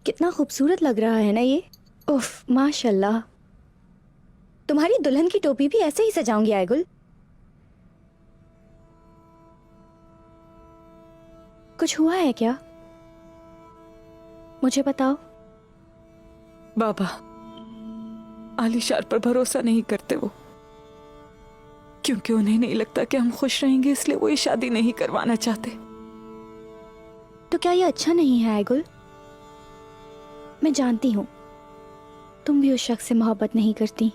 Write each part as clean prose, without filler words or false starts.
कितना खूबसूरत लग रहा है ना ये। उफ, माशाल्लाह। तुम्हारी दुल्हन की टोपी भी ऐसे ही सजाऊंगी आयगुल। कुछ हुआ है क्या? मुझे बताओ। बाबा आलिशार पर भरोसा नहीं करते वो, क्योंकि उन्हें नहीं लगता कि हम खुश रहेंगे, इसलिए वो ये शादी नहीं करवाना चाहते। तो क्या ये अच्छा नहीं है आयगुल? मैं जानती हूँ तुम भी उस शख्स से मोहब्बत नहीं करती।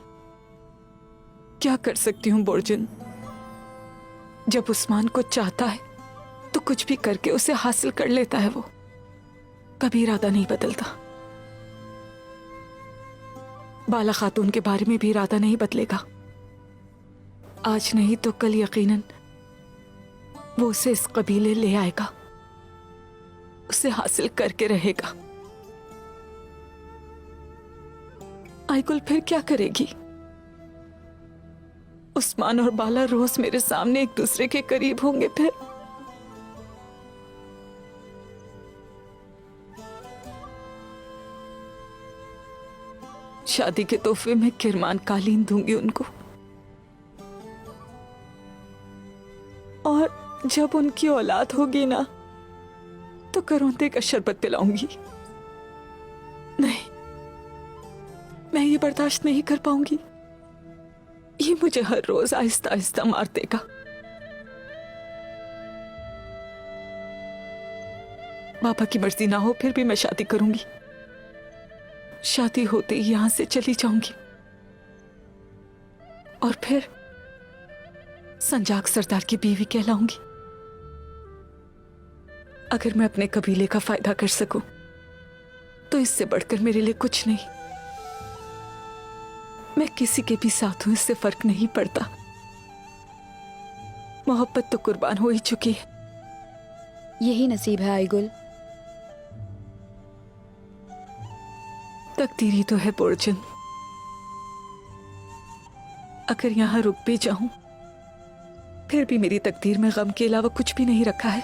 क्या कर सकती हूँ बोर्जन, जब उस्मान को चाहता है तो कुछ भी करके उसे हासिल कर लेता है। वो कभी इरादा नहीं बदलता। बाला खातून के बारे में भी इरादा नहीं बदलेगा। आज नहीं तो कल यकीनन वो उसे इस कबीले ले आएगा, उसे हासिल करके रहेगा। आइकुल फिर क्या करेगी? उस्मान और बाला रोज मेरे सामने एक दूसरे के करीब होंगे। फिर शादी के तोहफे में किरमान कालीन दूंगी उनको, और जब उनकी औलाद होगी ना तो करौंदे का शरबत पिलाऊंगी। नहीं, मैं ये बर्दाश्त नहीं कर पाऊंगी। ये मुझे हर रोज आहिस्ता आहिस्ता मार देगा। पापा की मर्जी ना हो फिर भी मैं शादी करूंगी। शादी होते ही यहां से चली जाऊंगी और फिर संजाक सरदार की बीवी कहलाऊंगी। अगर मैं अपने कबीले का फायदा कर सकूं तो इससे बढ़कर मेरे लिए कुछ नहीं। मैं किसी के भी साथ हूं, इससे फर्क नहीं पड़ता। मोहब्बत तो कुर्बान हो ही चुकी है। यही नसीब है आयगुल। तकदीर ही तो है बोर्जन। अगर यहां रुक भी जाऊं फिर भी मेरी तकदीर में गम के अलावा कुछ भी नहीं रखा है।